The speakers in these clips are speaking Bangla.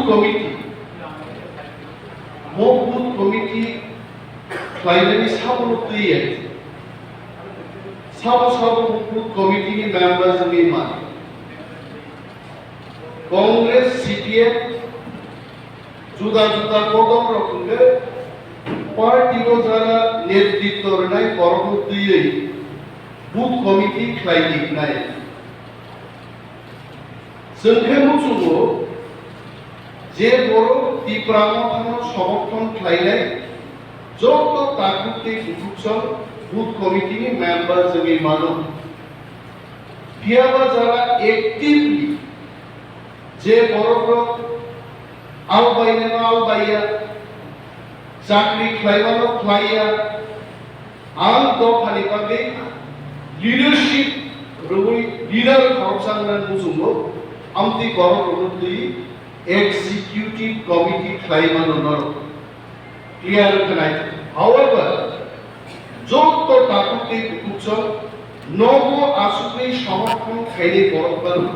कमिटी बुथ कमिटी फाइनली सब लोग है सब बुथ कमिटी के मेंबर्स में मान कांग्रेस सीपीएम जुदा कदम रखुंगे पार्टी को जरा नेतृत्व रनाय परवर्ती बुथ कमिटी खालायदिक नाय जोंखे मुसुगो जे बरो तिप्रामथानो समर्थन खालायनाय जत ताकुते गुजुकसन बुथ कमिटी नि मेंबर जोंनि मानो फियाबा जरा एक्टिवली जे बरो आलबाया चाकरी खालायबानो खालाया आं तो फालिबागे लीडरशिप रुई लीडर खरसांगन मुजुंगो आमति गरमरुदि एग्जीक्यूटिव कमिटी खालायबानो नर क्लियर कनाय हाउएवर जो तो ताकुते कुछ नगो आसुके समर्थन खायले बरफान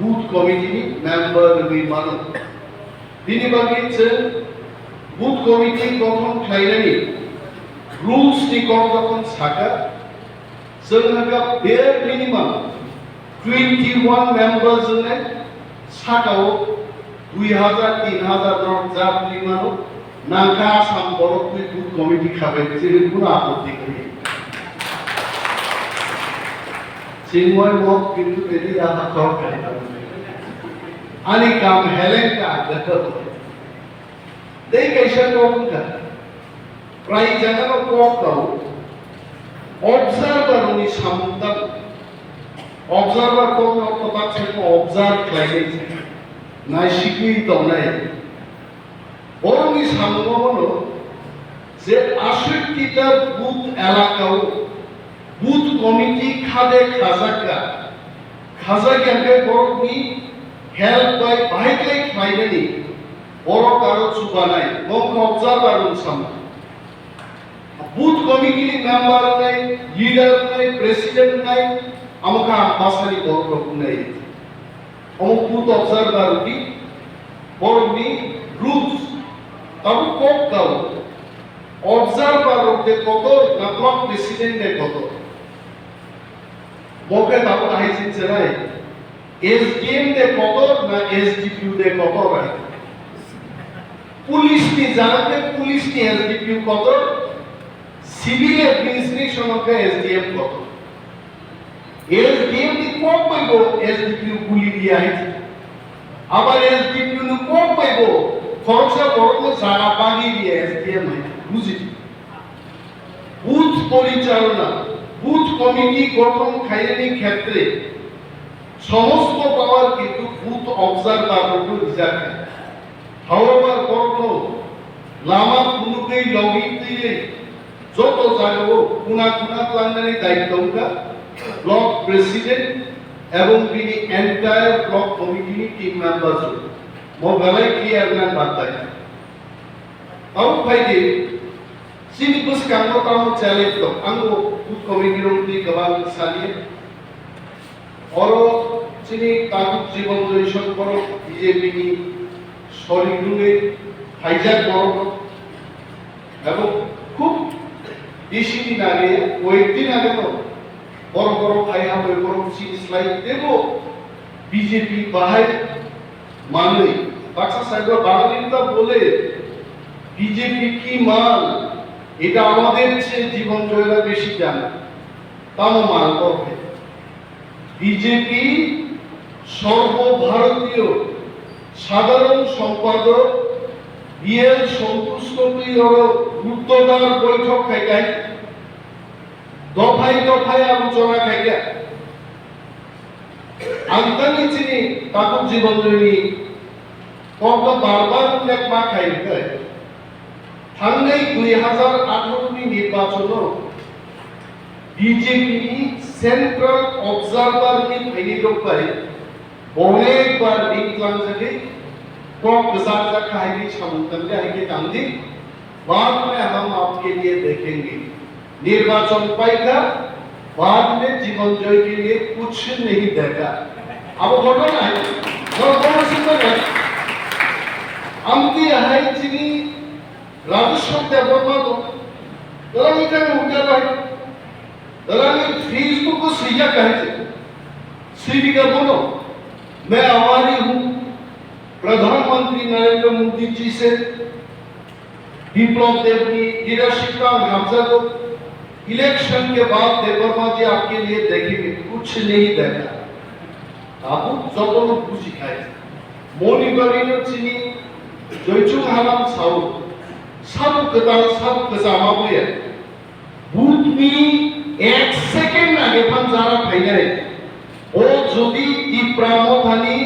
बुथ कमिटी नि मेंबर रुई मानो बिनि बागे जों बुथ कमिटी गठन खालायनायनि रुल्स नि गठन साका जोंहा बेर मिनिमाम 21 मेंबर्स ने साकाओ 2000 3000 रन जाबली मानो नांका आसाम बरफ बुथ कमिटी खाबाय जेरै कोनो आपत्ति गैया सिंगय मक किन्तु बेदि आहा खर खालायनाय आनि काम हेलेंका गथ दे कैसा कोंका प्राय जगह कोंका ऑब्जर्वर नि सामुंदा ऑब्जर्वर को तो बात से ऑब्जर्व खालायनाय नायसिकि दंनाय बरनि सामुंगोनो जे 80टा बुथ एलाकाओ बुथ कमिटी खादे खाजाके बरनि हेल्प बाय बाहायलाय खालायनायनि बर कारो सुबानाय मक ऑब्जर्वर साम बुथ कमिटी मेंबर नाय लीडर नाय प्रेसिडेंट नाय आमका बासानि बर नाय अमुक बुथ ऑब्जर्वर की बरनि रूल्स तब कोक गाव ऑब्जर्वर के कतो ना ब्लॉक प्रेसिडेंट ने कतो मोके तब आइसिन चराय एसडीएम दे कतो ना एसडीपीयू दे कतो राय पुलिस नि जानते पुलिस नि एसडीपीयू कतो सिविल एडमिनिस्ट्रेशन के एसडीएम कतो एसडीएम नि कोक पाइबो एसडीपीयू पुली दिया है आबार एसडीपीयू नि कोक पाइबो खरचा बरनो जागा पागी दिया एसडीएम है बुझि बुथ परिचालना बुथ कमिटी गठन खायनायनि क्षेत्रे समस्त पावर किन्तु बुथ ऑब्जर्वर को रिजार्व हाउएवर बरनो लामा खुनुकै लगिते जत जायगायाव कुना लांनानै दायित्वखा ब्लक प्रेसिडेंट एवं बिनि entire block committee team members मो गलाय क्लियर ना बाताय आउ फाइदे सिनि बुसकांगो तामो चैलेंज दं आंगो बुथ कमिटी रंनि गोबां सालिए और सिनि ताकुब जीवन जयसन बर बीजेपी नि सरिग्रुङै हाइजाक बर एवं खूब बेसि दिन आगे कয়েকদিন आगे तो बर आइहा बर सिनिस्लाय देबो बीजेपी बाहाय मानै बाक्सा साहिब बांगालीরা বলে बीजेपी की मान এটা আমাদের চেয়ে জীবন জয়রা বেশি জানে তাও মান করবে बीजेपी সর্বভারতীয় সাধারণ সম্পাদক বিএল সন্তুষ্টই গুরুত্বদার বৈঠক খাইগাই দফায় আলোচনা খাইগা আন্তনি চিনি তাকুব জীবন জয়নি কত বারবার উল্লেখ মা খাইগাই थांनाय 2018 नि निर्वाचन बीजेपी नि सेंट्रल ऑब्जर्वर नि फैनी दंबाय अनेक बार दिंख्लांजोगै टॉप गजाजा खायनि सामुंतंगे आइके तांदि बाद में हम आपके लिए देखेंगे निर्वाचन पाएगा बाद में जीवन जय के लिए कुछ नहीं देगा अब घटना है আমতি হাই চিনি রাজস্ব দেববর্মা তো দাদা এখানে উঠে ভাই दादा ने फेसबुक को सैया कहे थे श्री का बोलो मैं आभारी हूँ प्रधानमंत्री नरेंद्र मोदी जी से विप्लव देव की लीडरशिप का मुआवजा को इलेक्शन के बाद देवबर्मा जी आपके लिए देखेंगे कुछ नहीं देखा आपको जब कुछ सिखाए मोनी बलिनो चिनी जोइचुंग हालाम साउ सब कसामा हुए भूत में एक सेकेंड आगे पण जारा फाइनाल ओ যদি টিপ্রা মথানি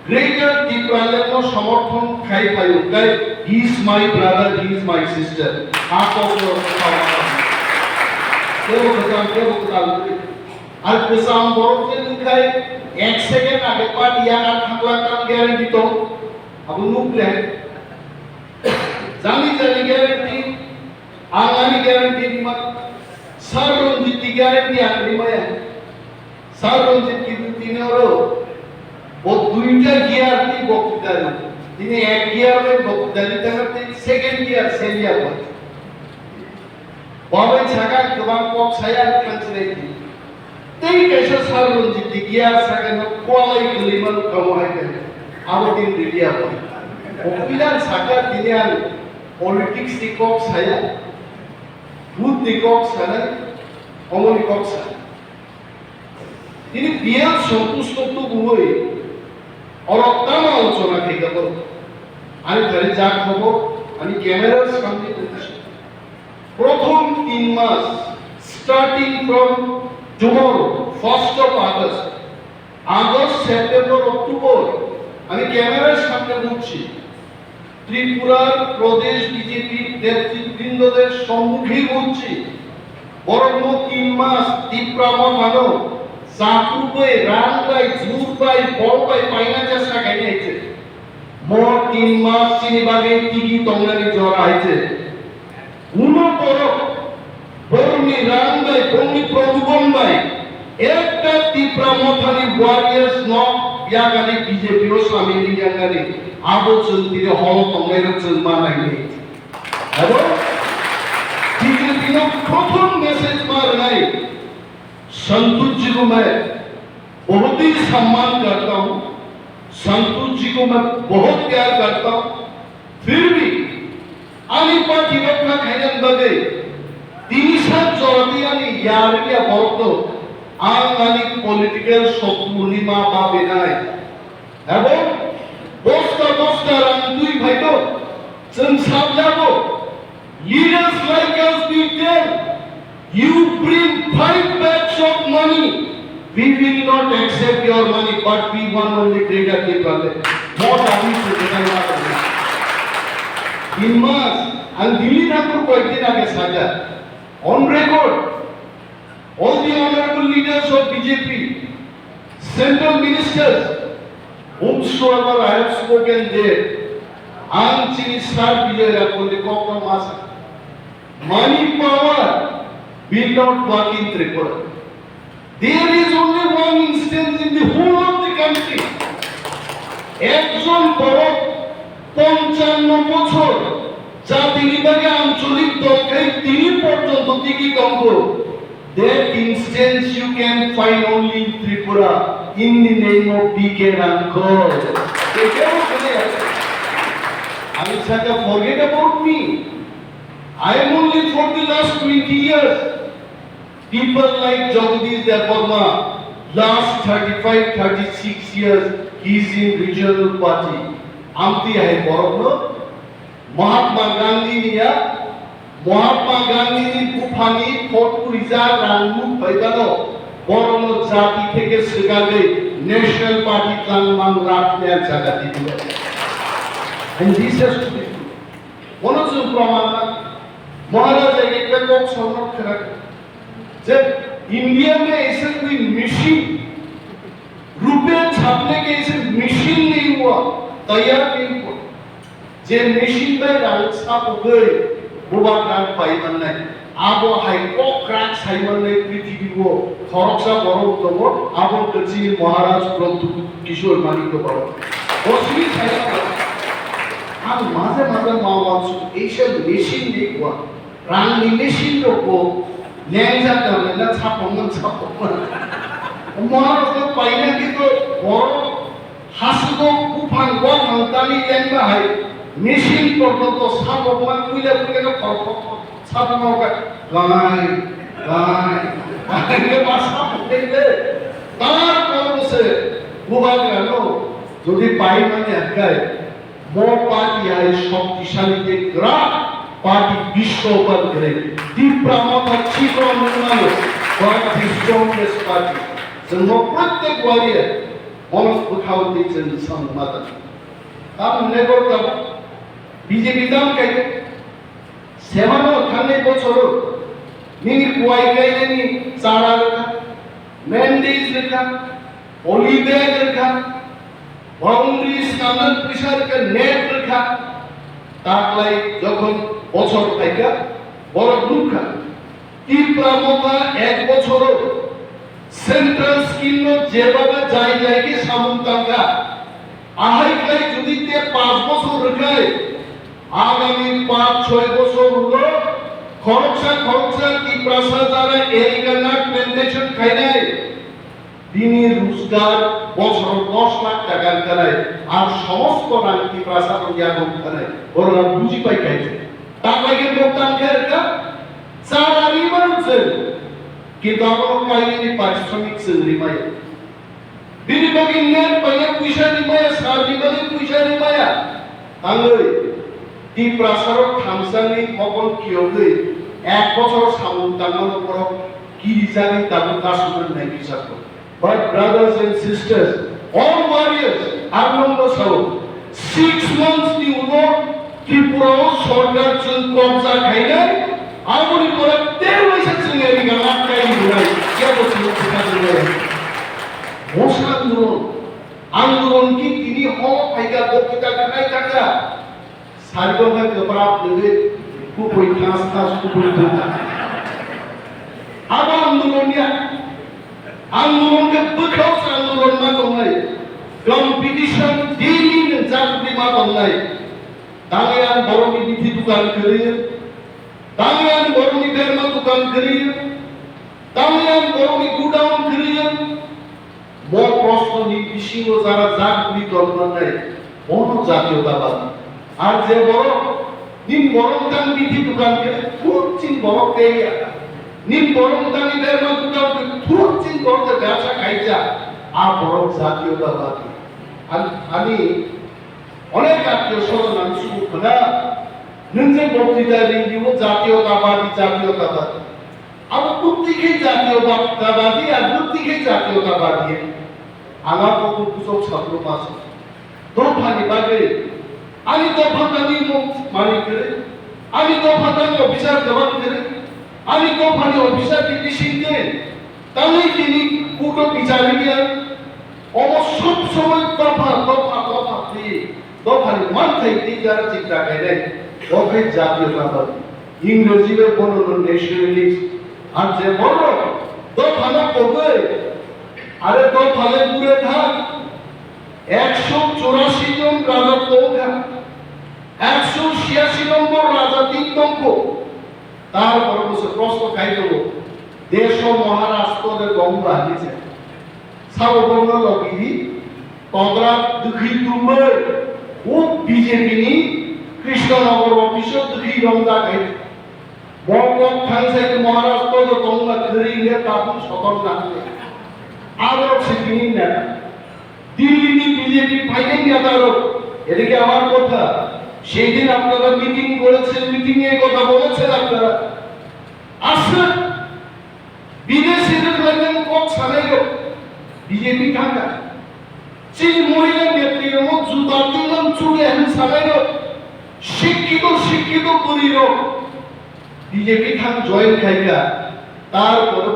গ্রেটার টিপ্রাল্যান্ড নো সমর্থন খাই পায়ু গাই he is my brother he is my sister আপো কেউ কথা আর পেসাম বড়তে লিখাই এক সেকেন্ড আগে পাট ইয়াকা থাকলা কাম গ্যারান্টি তো আবু নুকলে জানি গ্যারান্টি আঙানি গ্যারান্টি দিমা সাররঞ্জিত গ্যারান্টি আনলিমায়া সাররঞ্জিত কিন্তু তিনিও ও দুইটা গিয়ার দিয়ে বক্তৃতা দেন তিনি এক গিয়ারে বক্তৃতা দিতে করতে সেকেন্ড গিয়ার সেলিয়ার হয় বাবা ছাকা গোবাং কক সায়ার ট্রান্সলেট তেই কেশে সাররঞ্জিত গিয়ার সাকানো কোয়ালাই গলিমান কমাই দেন আবদিন রিলিয়া হয় অপিলার ছাকা তিনি আর পলিটিক্স দি কক সায়া বুদ্ধি কক সায়া অমনি কক সায়া তিনি বিয়ার সন্তুষ্ট তো হই অরক্তাম আলোচনা থেকে করব আমি ঘরে যা খবর আমি ক্যামেরার সামনে বলছি প্রথম 3 মাস starting from tomorrow 1st of August September October আমি ক্যামেরার সামনে বলছি ত্রিপুরার প্রদেশ বিজেপি নেতৃবৃন্দদের সম্মুখে বলছি বরং 3 মাস টিপ্রা মথানো চাকুবাই রানবাই জুরবাই বলবাই পাইনা চেষ্টা খাইছে মোট 3 মাস চিনিবাগে টিকি তংলানি জ্বর আইছে উনো পরক বরনি রানবাই বরনি প্রভুবনবাই একটা টিপ্রা মথানি ওয়ারিয়ার্স ন ইয়াগানি বিজেপি ও সামিল ইয়াগানি আবো চলতিরে হল তংলাইর চলমা নাইনি এবং বিজেপি নো প্রথম মেসেজ মার নাই संतोष जी को मैं बहुत ही सम्मान करता हूँ संतोष जी को मैं बहुत प्यार करता हूँ फिर भी आनी पार्टी रखना खायन बगे तीन सात जोड़ी आनी यार क्या बहुत तो आनी पॉलिटिकल शत्रुनिमा बाबे नाय एवं बोस्ता रंगुई भाई तो संसाब जागो leaders like us be there. You bring 5 bags of money. We will not accept your money, but we want only greater Tipraland. What are we to do? In March, and Delhi Thakur Kwthanai aage saja on record. All the honorable leaders of BJP, central ministers, whomsoever I have spoken there, and Chini Sar Vijaya Poli Kokka Masa, money power will not work in Tripura. There is only one instance in the whole of the country. একজন বড় 55 বছর যা তিনি বাগে আঞ্চলিক দলকে তিনি পর্যন্ত টিকি কঙ্গ that instance you can find only in Tripura in the name of PK Rankor. I Saka, forget about me. I am only for the last 20 years. People like Debbarma, last 35-36 years, he is in regional party. Amti hai borno, Mahatma Gandhi niya, Mahatma Gandhi ni Bufani, Photo Rizal, Rangu, Paigano, borno jati theke sigage, National Party Tangman Ratne Jagati. And this has to be true. One of the Pramana, Maharaj एक को सम्मान करा जब इंडिया में ऐसे कोई मशीन रुपए छापने के ऐसे मशीन नहीं हुआ तैयार नहीं हुआ जे मशीन में रंग छाप गए वो बात रंग पाई बनना है आप वो हाई को क्रैक साइमन ने पृथ्वी को खरचा बरो तो वो आप वो कच्ची महाराज प्रभु किशोर मानिक को बरो गोसी साइमन আর মাঝে মাঝে মাওয়াজ এইসব মেশিন দেখবো রান্নি মেশিন রকম ল্যাংজা করবে না ছাপমান মহারাষ্ট্র পাইনা কিন্তু বড় হাসিগো কুফান গফান তালি ল্যাংবা হয় মেশিন পর্যন্ত ছাপমান কুইলা কুইলা ছাপমান গায় গায় গায় বাসা দেখলে তারপর বসে গুহা গেল যদি পাই মানে একাই মোর পার্টি আই শক্তিশালী যে গ্রাফ পার্টি বিশ্ব উপর করে তীব্রা মথা চিত্র মন্ডল পার্টি স্ট্রংগেস্ট পার্টি जों प्रत्येक वारियर मन उठावती जों संमादन हम नेबर तब बीजेपी दाम कई सेमानो थाने बछर निनि कुआई गायनायनि चारा रखा मैंडेज रखा पलिबैग रखा बाउंड्री स्टांडार्ड प्रेशर का नेट रखा ताकलाई যখন বছর থাইকা বড় দুঃখা তীব্রা মথা এক বছরও সেন্ট্রাল স্কিম যেভাবে যাই যাই কি সামন্তাঙ্গা আহাই খাই যদি তে 5 বছর রাখায় আগামী 5-6 বছর হলো খরচা তীব্রাসা যারা এই গানা প্রেজেন্টেশন খাই নাই দিনের রোজগার বছর 10 লাখ টাকা করে আর সমস্ত রান তীব্রাসা দিয়া করে ওরা বুঝি পাই খাইছে টাকাকে ভোগদান খেরকা সারারি মানুষের কিন্তু আমার কাহিনী পারিশ্রমিক সিংরিমায় বিনিয়োগী নেট পাইয়া পয়সা নিমায়া সার্বিকালি পয়সা নিমায়া আঙ্গই তীব্রাসার থামসানি খবর কিয়গে এক বছর সামন্তাঙ্গন উপর কি জানি তাবু কাশুমান নাই বিচার করে but brothers and sisters all warriors আনন্দ সহ 6 months নি উনো ত্রিপুরা সরকার চুন কবজা খাইলে আমরি করে 13 পয়সা চিনে নি গানা কাই দিলাই কে বলছিল কথা দিলে মশা আন্দোলন কি তিনি হক পাইকা বক্তৃতা কানাই টাকা সারগমে কবরাপ দেবে কুপই খাস কুপই দুটা আবার আন্দোলনকে বখাও আন্দোলন না দলাই কম্পিটিশন দিন জাতি মা দলাই দাঙ্গান বড়মি বিধি দোকান করে দাঙ্গান বড়মি বেরমা দোকান করে দাঙ্গান বড়মি গুডাউন করে বড় প্রশ্ন নিবিশিও যারা জাতি দলমান নাই বড় জাতীয়তাবাদ আর যে বড় নিম বড় দান বিধি দোকান করে ফুরচিন বড় পেয়া নিম বড় দানি বেরমা দোকান করে ফুরচিন বড় ব্যবসা খাইছা আর বড় জাতীয়তাবাদ আমি অনেক আত্মীয় স্বজন আমি শুরু করা নিজে বক্তৃতা রিভিউ জাতীয়তাবাদী আমার প্রত্যেকেই জাতীয়তাবাদী আর প্রত্যেকেই জাতীয়তাবাদী আমার কত কুচক ছাত্র পাস দফানি বাগে আমি দফানি মানি করে আমি দফানি অফিসার জবাব করে আমি দফানি অফিসার ডিসিশন করে তাহলে তিনি কুটো বিচারে গিয়ে অবসব সময় দফা দিয়ে দফানি মাথায় দিয়ে যারা চিন্তা করে দফায় জাতীয়তাবাদী ইংরেজিতে বলল ন্যাশনালিস্ট আর যে বলল দফানা করবে আরে দফালে পুরে থাক 184 জন রাজা পৌঁছা 186 নম্বর রাজা 3 নম্ব তারপর বসে প্রশ্ন খাই দেব দেশ মহারাষ্ট্রের গঙ্গা দিছে সাববর্ণ লগিরি তদরা দুঃখী তুমে ও বিজেপি নি কৃষ্ণনগর অফিসে দুঃখী রমজা খাই বঙ্গ খানসাই মহারাষ্ট্র গঙ্গা ধরিলে তাপুন সতর লাগবে আরো সেদিন না দিল্লি বিজেপি ফাইনাল নেতারও এদিকে আমার কথা সেই দিন আপনারা মিটিং করেছেন মিটিং এ কথা বলেছেন আপনারা আসলে বিদেশিদের লাইন কোক ছাড়াইলো বিজেপি থাকা সেই মহিলা নেত্রীর মত জুতা দিলাম চুড়ে এখন ছাড়াইলো শিক্ষিত করিল বিজেপি খান জয়েন খাইকা তারপরে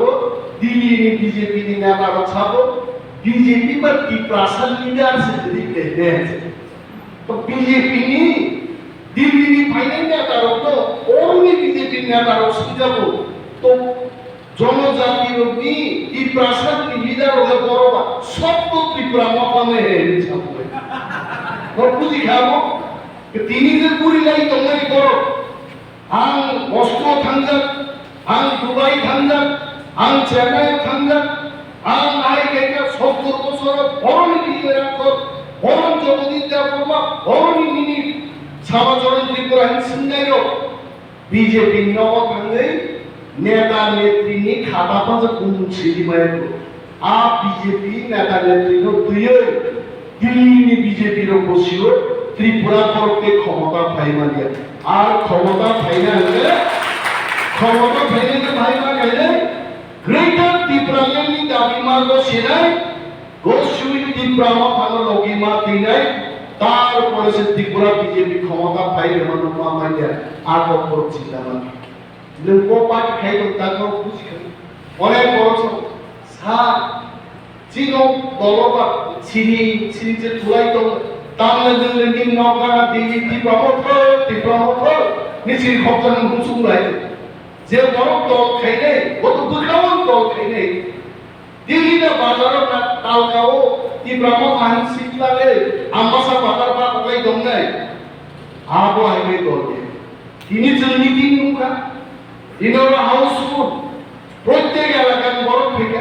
দিল্লি বিজেপি নি নেতার ছাবো বিজেপি বা টিপ্রাসাল লিডার সে দিকে দেছে তো বিজেপি নি দিল্লি নি ফাইনাল নেতার তো ওরনি বিজেপি নেতার সুজাবো তো জনজাতির নি টিপ্রাসাল লিডার হলে বড়বা সব তো ত্রিপুরা মতামে হেরে ছাবো তো বুঝি খাবো তিনি যে পুরিলাই তোমাই করো আং মস্কো থাঙ্গাক আং দুবাই থাঙ্গাক আং চেন্নাই থাঙ্গাক আং আই গেকা 70 বছর বরণ দিয়ে রাখো বরণ জগদিতা বাবা বরণ মিনিট সামাজরণ ত্রিপুরা হিংসিনাইও বিজেপি নব থাঙ্গাই নেতা নেত্রীনি খাতা পাজা কোন সিরিমায় আ বিজেপি নেতা নেত্রীনো দুইও দিল্লি বিজেপির বসিও ত্রিপুরা করতে ক্ষমতা পাইমা দিয়া আর ক্ষমতা পাইনা হলে ভাইমা গেলে গ্রেটার ত্রিপুরাল্যান্ডনি দাবি মার্গ সেনাই গোসি ত্রিপুরামা ভালো লগিমা তিনাই তারপরে সে ত্রিপুরা বিজেপি ক্ষমতা পাইলে মা মাইয়া আর কখনো চিন্তা না লোক পার্টি খাইতো তারপর বুঝি অনেক বড় সা চিনো দলবা চিনি যে তুলাইতো তামিলনাড়ু নগরা দিল্লি ত্রিপুরা নিশ্চিত খবর মুসুলাই যে বড় দল খাইলে কত দুখাওয়ান দল খাইলে দিল্লিতে বাজার না তালগাও ত্রিপুরা ফান সিটলালে আমবাসা বাজার বা কই দম নাই আবো আইবে দল তিনি জননীতি নুকা ইনোরা হাউসফুল প্রত্যেক এলাকার বড় থেকে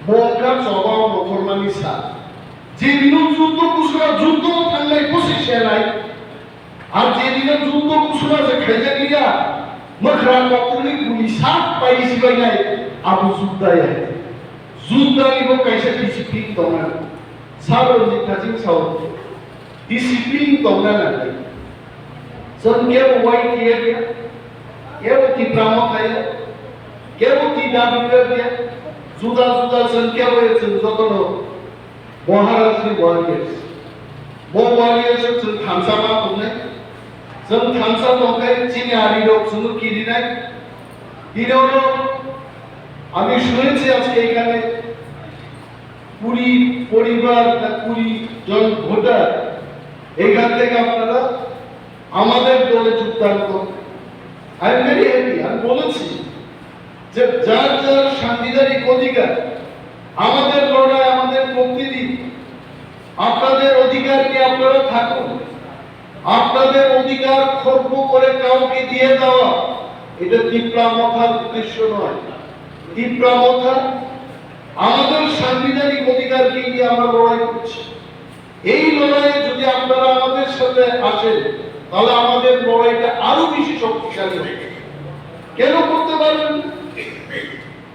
মৌকা সবাও মুসলমানি সা যে দিন যুদ্ধ কুসুরা যুদ্ধ থাকলে বসে নাই আর যে দিন যুদ্ধ কুসুরা যে খাইতে গিয়া মখরা কতলি পুলিশ সাত পাইছি বাই নাই আবু যুদ্ধাই যুদ্ধানিব কাইসা ডিসিপ্লিন দংনা সারো জিতাজিং সাও ডিসিপ্লিন দংনা না সনকে ওয়াই কিয়া গিয়া কেউ ত্রিপ্রাম খাইয়া কেউ দাবি দিয়া जुदा जुदा संख्या হয়েছে যত মহারাষ্ট্র ওয়ারিয়ার্স जों थांसामा दंनाय जों थांसा दंखाय চিনি আরি লোক जों কিরি নাই দিনও আমি শুনেছি আজকে এখানে 20 পরিবার না 20 জন ভোটার এখান থেকে আপনারা আমাদের দলে যোগদান করুন আই এম ভেরি হ্যাপি আমি বলেছি যে যার যার সাংবিধানিক অধিকার আমাদের লড়াই আমাদের প্রতিদিন আপনাদের অধিকারকে আপনারা থাকুন আপনাদের অধিকার খর্ব করে কাউকে দিয়ে দেওয়া এটা তীব্রা মথার উদ্দেশ্য নয় তীব্রা মথা আমাদের সাংবিধানিক অধিকারকে নিয়ে আমরা লড়াই করছি এই লড়াইয়ে যদি আপনারা আমাদের সাথে আসেন তাহলে আমাদের লড়াইটা আরো বেশি শক্তিশালী হবে কেন করতে পারবেন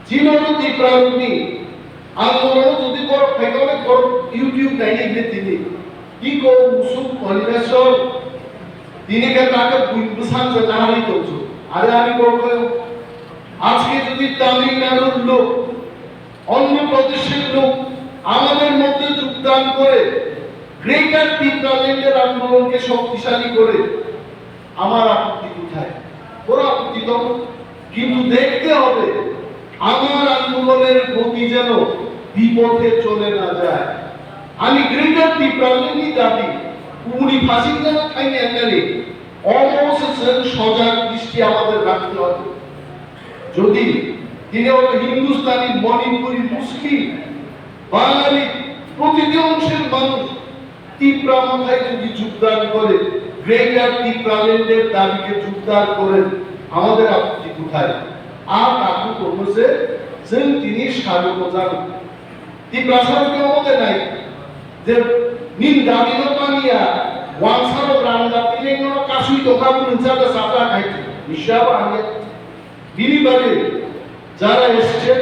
জিনোর ত্রিপুরানি আন্দোলন যদি বড় ফেকলে বড় ইউটিউব নাইলে তিনি কি কো মুসুম পরিবেশর দিনকে তাকে বুঝান যে নারী করছো আরে আমি বলবো আজকে যদি তামিলনাড়ুর লোক অন্য প্রদেশের লোক আমাদের মধ্যে যোগদান করে গ্রেটার ত্রিপুরাল্যান্ডের আন্দোলনকে শক্তিশালী করে আমার আপত্তি কোথায় বড় আপত্তি তো কিন্তু দেখতে হবে আমার আন্দোলনের গতি যেন বিপথে চলে না যায় আমি গ্রেটার ত্রিপুরাল্যান্ডনি দাবি কুমুরি ফাঁসি যেন খাইনি এখানে অবশেষে সজাগ দৃষ্টি আমাদের রাখতে হবে যদি তিনি হলো হিন্দুস্তানি মণিপুরি মুসলিম বাঙালি প্রতিটি অংশের মানুষ তীব্রা মাথায় যদি যোগদান করে গ্রেটার ত্রিপুরাল্যান্ডের দাবিকে যোগদান করেন আমাদের আপত্তি কোথায় আর কাকু করছে जों তিনি স্বাগত জানাই তীব্রা সরকে আমাদের নাই যে নিন দাবিনো পানিয়া ওয়ানসারো গ্রান্ডা তিলেনো কাশুই তোকা বুনজাটা সাপা খাইতে হিসাব আগে বিনিবারে যারা এসেছেন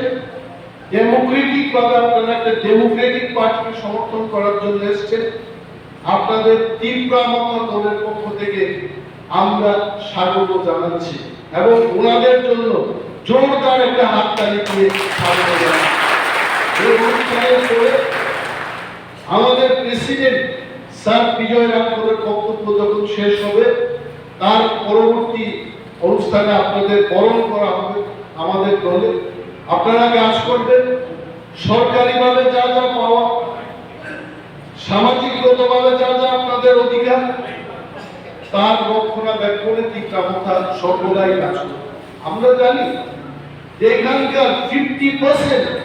ডেমোক্রেটিক ভাবে আপনারা একটা ডেমোক্রেটিক পার্টিকে সমর্থন করার জন্য এসেছেন আপনাদের তীব্রা মত দলের পক্ষ থেকে আমরা স্বাগত জানাচ্ছি এবং ওনাদের জন্য জোরদার একটা হাততালি দিয়ে স্বাগত জানাচ্ছি এই অনুষ্ঠানের পরে আমাদের প্রেসিডেন্ট স্যার বিজয় রামপুরের বক্তব্য যখন শেষ হবে তার পরবর্তী অনুষ্ঠানে আপনাদের বরণ করা হবে আমাদের দলে আপনারা কাজ করবেন সরকারিভাবে যা যা পাওয়া সামাজিকগতভাবে যা যা আপনাদের অধিকার তার রক্ষণাবেক্ষণে তীব্রা মথা সর্বদাই কাজ করবে আমরা জানি যে এখানকার 50%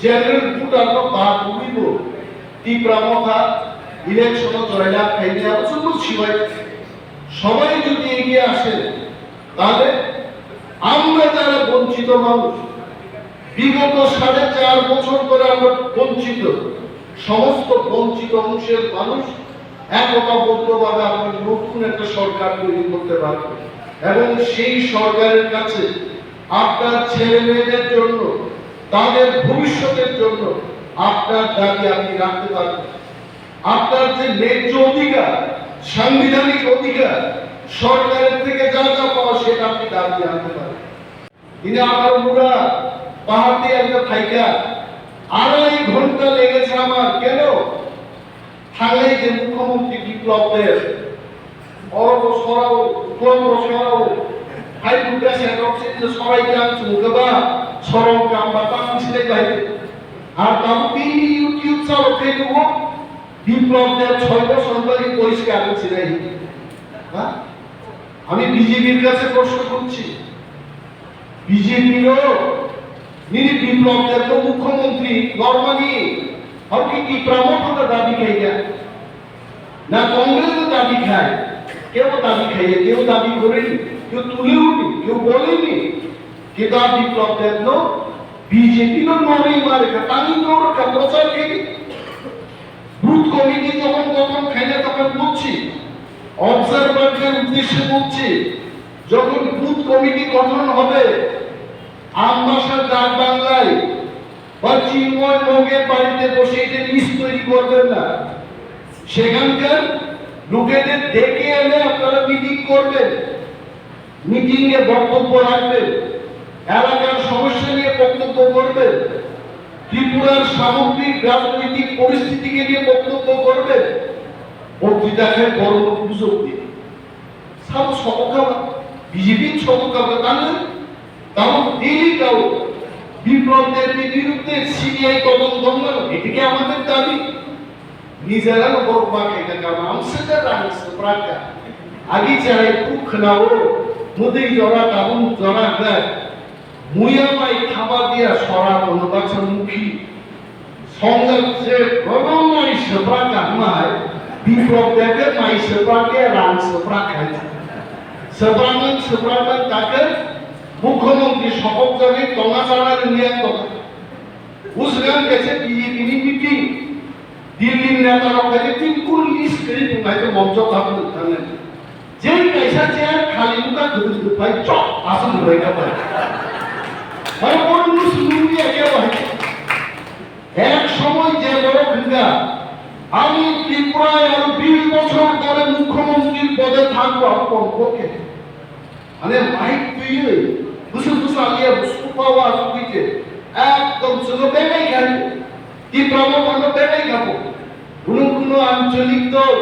জেনারেল ফুড আমরা বাদ উড়িব তীব্রা মথা ইলেকশনে জয়লাভ খাইতে আলোচনা করছি ভাই, সবাই যদি এগিয়ে আসে তাহলে আমরা যারা বঞ্চিত মানুষ, বিগত 4.5 বছর ধরে আমরা বঞ্চিত, সমস্ত বঞ্চিত অংশের মানুষ একতাবদ্ধভাবে আমরা নতুন একটা সরকার তৈরি করতে পারবো এবং সেই সরকারের কাছে আপনার ছেলে মেয়েদের জন্য, তাদের ভবিষ্যতের জন্য আপনার দাবি আপনি রাখতে পারবেন। আপনার যে ন্যায্য অধিকার, সাংবিধানিক অধিকার, সরকারের থেকে যা যা পাওয়া সেটা আপনি দাবি আনতে পারেন। তিনি আমার মুরা পাহাড় দিয়ে একটা থাইকা 2.5 ঘন্টা লেগেছে আমার। কেন? থাকলেই যে মুখ্যমন্ত্রী বিপ্লবের অরব সরাও ক্লব সরাও হাই বুকা সেরকম যে সরাই গান সুগবা সরম কাম বা তামছিলে গাইতে আর তামতি ইউটিউব চালু করে দেব বিপ্লবদের 6 বছর ধরে পরিষ্কার হচ্ছে না। হ্যাঁ, আমি বিজেপির কাছে প্রশ্ন করছি, বিজেপিরও নিনি বিপ্লবদের তো মুখ্যমন্ত্রী নরমালি আর কি টিপ্রা মতো দাবি খাইয়া না কংগ্রেস দাবি খায়, কেউ দাবি খাইয়ে, কেউ দাবি করেনি, কেউ তুলেওনি, কেউ বলেনি। কিন্তু বিপ্লবদের তো বিজেপি তো নরেই মারে তাই তো ওরা প্রচার খেয়ে বুথ কমিটি যখন তখন খাইলে তখন বলছি, অবজারভারদের উদ্দেশ্যে বলছি, যখন বুথ কমিটি গঠন হবে আমবাসার ডাক বাংলায় বা চিন্ময় মগের বাড়িতে বসে এটা লিস্ট তৈরি করবেন না, সেখানকার লোকেদের ডেকে এনে আপনারা মিটিং করবেন, মিটিং এ বক্তব্য রাখবেন, এলাকার সমস্যা নিয়ে বক্তব্য করবেন, ত্রিপুরার সামগ্রিক রাজনৈতিক পরিস্থিতিকে নিয়ে বক্তব্য করবেন। বক্তৃতাকে বড় সুযোগ দিন সব সবকা বিজেপির সবকা তাহলে তাও দিল্লি কাউ বিপ্লবদের বিরুদ্ধে সিবিআই তদন্ত না, এটিকে আমাদের দাবি। নিজেরা বড় বাকি কারণ আমসেটা রাখছে প্রাকা আগে চাই দুঃখ নাও নদী জরা কাবুন জরা দেয় মুয়ামাই খাবার দিয়া সরা অনুবাচন মুখী সংঘর্ষে গরমাই সেপ্রাকা মায় বিপ্লবদেরকে মাই সেপ্রাকে রান সেপ্রা খায় সেপ্রামান সেপ্রামান তাকে মুখ্যমন্ত্রী শপথ জানে টঙাচাড়ার নিয়ে বুঝলেন গেছে বিজেপি মিটিং দিল্লির নেতারা কাছে 3 লিস্ট করে তোমাকে মঞ্চ থাকতে জানেন যেই পয়সা চেয়ার খালি মুখা ধরে ভাই চপ আসন হয়ে গেল মানে কোন মুসলিম দিয়ে গেল এক সময় যে বড় ভিঙ্গা আমি ত্রিপুরায় আর 20 বছর ধরে মুখ্যমন্ত্রীর পদে থাকবো আপন ওকে মানে মাইক তুই বুঝু বুঝু আলিয়া বুঝু পাওয়া আসুইতে একদম শুধু বেলাই খাই ত্রিপুরা মতো বেলাই খাবো। কোন আঞ্চলিক দল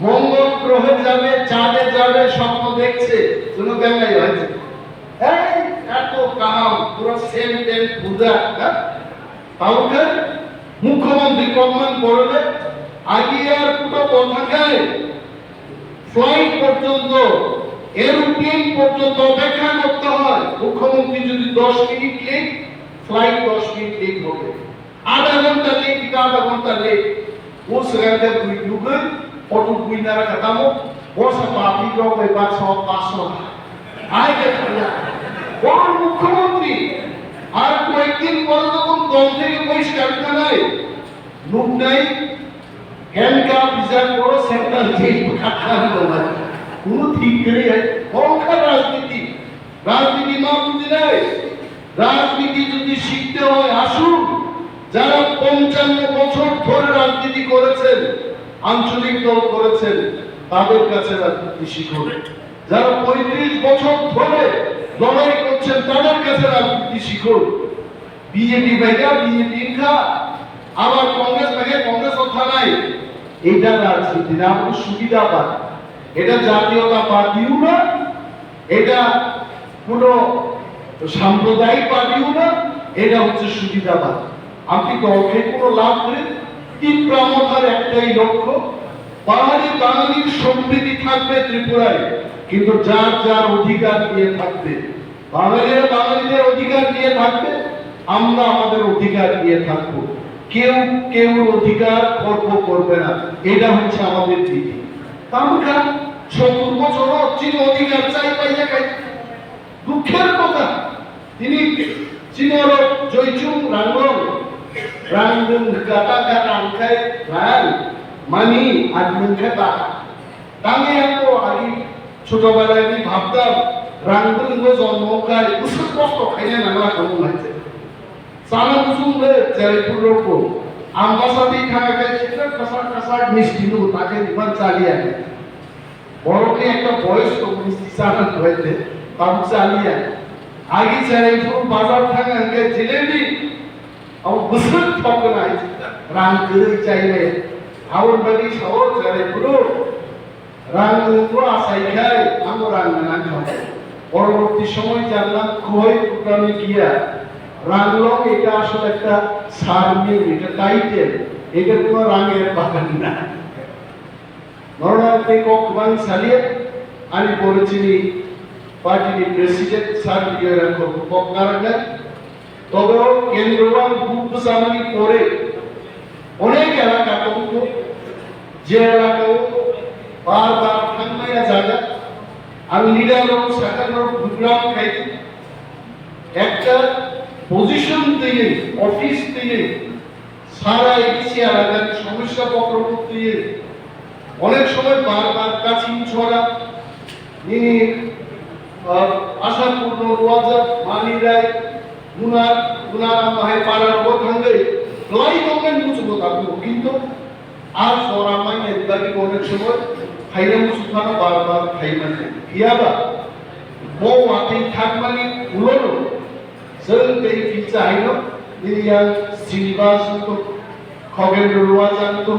মঙ্গল গ্রহে যাবে, চাঁদে যাবে, স্বপ্ন দেখছে, শুনো বেলাই হয়েছে এই এত কাম পুরো সেম টেন পূজা। তাহলে মুখ্যমন্ত্রী প্রমাণ করলে আগে আর পুরো কোথাকায় ফ্লাইট পর্যন্ত এরোপ্লেন পর্যন্ত অপেক্ষা করতে হয়। মুখ্যমন্ত্রী যদি 10 minute late, flight 10 minute late হবে, আধা ঘন্টা লেট, আধা ঘন্টা লেট। वो सगळ्यांच्या युगल फोटो बुईनारा खतामो वो सब पार्टी को कोई बात सौ पासो आए के खड़ा और मुख्यमंत्री আর কয়েকদিন পরে যখন দল থেকে বহিষ্কার করায় লোক নাই হ্যান্ডকা বিচার করো সেন্ট্রাল জেল খাটান না কোন ঠিক করে কংখা রাজনীতি রাজনীতি না বুঝি নাই। রাজনীতি যদি শিখতে হয় আসুন, যারা 55 বছর ধরে রাজনীতি করেছেন, আঞ্চলিক দল করেছেন, তাদের কাছে রাজনীতি শিখুন। যারা 35 বছর ধরে লড়াই করছেন তাদের কাছে রাজনীতি শিখুন। বিজেপি ভাইরা বিজেপি খা আবার কংগ্রেস ভাইকে কংগ্রেস কোথায় এটা রাজনীতি না, আমাদের সুবিধাবাদ। এটা জাতীয়তাবাদীও না, এটা কোনো সাম্প্রদায়িক পার্টিও না, এটা হচ্ছে সুবিধাবাদ। আপনি দলকে কোনো লাভ করেন তীব্র মথার একটাই লক্ষ্য, পাহাড়ি বাঙালির সমৃদ্ধি থাকবে ত্রিপুরায়, কিন্তু যার যার অধিকার নিয়ে থাকবে। বাঙালিরা বাঙালিদের অধিকার নিয়ে থাকবে, আমরা আমাদের অধিকার নিয়ে থাকবো। কেউ কেউ অধিকার খর্ব করবে না, এটা হচ্ছে আমাদের নীতি। আমরা 70 বছর চীন অধিকার চাই পাইয়া খাই, দুঃখের কথা। তিনি চীনের জয়চুং রাঙ্গল রাঙ্গং গাটা রাঙ্কাই রাল মানি আর মুখে টাকা তাঙ্গে এত আগে ছোটবেলায় আমি ভাবতাম রাঙ্গং জন্ম খাই উসুর কষ্ট খাইলে নানা কেমন লাগছে সারা মুসুমে জয়পুর রোগ আমার সাথে খাওয়া খাই সেটা কাঁচা কাঁচা মিষ্টি নুন তাকে দিবার চালিয়ে আনে বড়কে একটা বয়স তো মিষ্টি চালান হয়েছে তার চালিয়ে আনে আগে জয়পুর বাজার থাকে আগে জিলেবি अब बुजुर्ग ठोकना है राम करे चाहिए और बड़ी शहर चले पुरो राम को आशाई खाए हम राम ना खाए পরবর্তী সময় জানলাম কই প্রোগ্রামে গিয়া রাংলং এটা আসলে একটা সারমি এটা টাইটেল এটা কোনো রাঙের বাগান না নরনাথে ককবান সালিয়ে আমি বলেছিলি পার্টির প্রেসিডেন্ট স্যার দিয়ে রাখো ককনারগা তবে কেন্দ্রবান গ্রুপ জামানি পরে অনেক এলাকা কিন্তু যে এলাকাও বারবার ঠান্ডায় জায়গা আমি লিডারও সাকানোর প্রোগ্রাম খাইছি একটা পজিশন দিয়ে অফিস দিয়ে সারা এডিসি এলাকার সমস্যা বক্রমুখ দিয়ে অনেক সময় বারবার কাছিম ছড়া নিনি আশাপূর্ণ রোয়াজা মানি রায় গুনার গুনার আমায় পাড়ার ওখানে লাই কমেন্ট বুঝবো তারপর কিন্তু আর সরামাই এদাকি অনেক সময় খাইনা মুসুখানা বারবার খাইনা হিয়াবা বউ আতেই থাকমানি উলোনো जों फिसा हाइनो दिया श्रीनिवास तो खगेंद्र रुआजान तो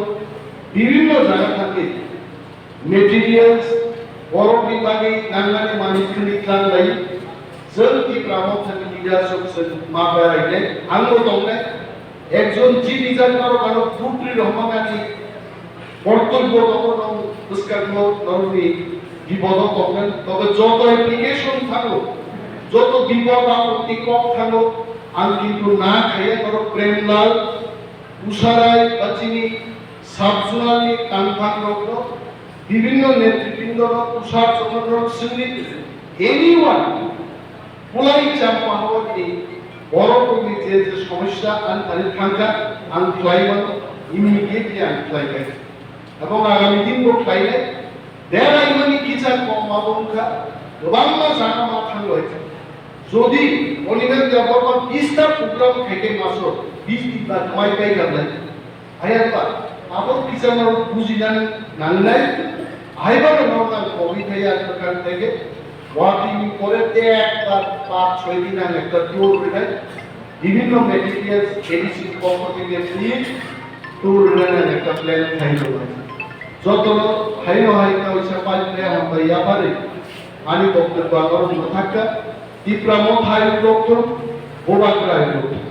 বিভিন্ন জায়গা থাকে মেটেরিয়ালস বড় বিভাগে নাঙ্গানে মানিকনি ক্লানলাই जों টিপ্রামত থেকে লিডারশিপ মাপা রাখলে আঙ্গো তংনে একজন জি ডিজাইন করো কারো ফুটরি রহমানানি কর্তব্য তখন পুস্কারনো নরমি বিপদ তখন তবে যত অ্যাপ্লিকেশন থাকলো যত বিপদ আপত্তি কম থাকলো আমি কিন্তু না খাইয়া করো প্রেমলাল উষারায় বাচিনি সাবজুনালি কানফান বিভিন্ন নেতৃবৃন্দ তুষার চন্দ্র সিংহ এনিওয়ান পুলাই চাম্পা হওয়ার বড় কবি যে সমস্যা আনতারি থাকা আনফ্লাইমান ইমিডিয়েটলি আনফ্লাই এবং আগামী দিন খাইলে দেড়াই মানে কিচা কম আবঙ্কা গোবাং জানা মা থাকলো যদি অনিমের দেববর্মা 20টা প্রোগ্রাম থেকে মাসো 20 দিন বা মাই পাই গাবলাই আয়াবা আবার কিসানো বুঝিনান নাংলাই আইবার নরনা কবি থাইয়া সরকার থেকে ওয়াটিং করে একবার 5-6 দিন আগে একটা ট্যুর দেয় বিভিন্ন ম্যাটেরিয়ালস এডিসি কোম্পানিকে নিয়ে ট্যুর দেন একটা প্ল্যান থাইলো যত হাইনো হাইকা ওইসব পাইলে আমরা ইয়াবারে আনি বক্তব্য আগর থাকা Tipra Motha doctor, Boba doctor.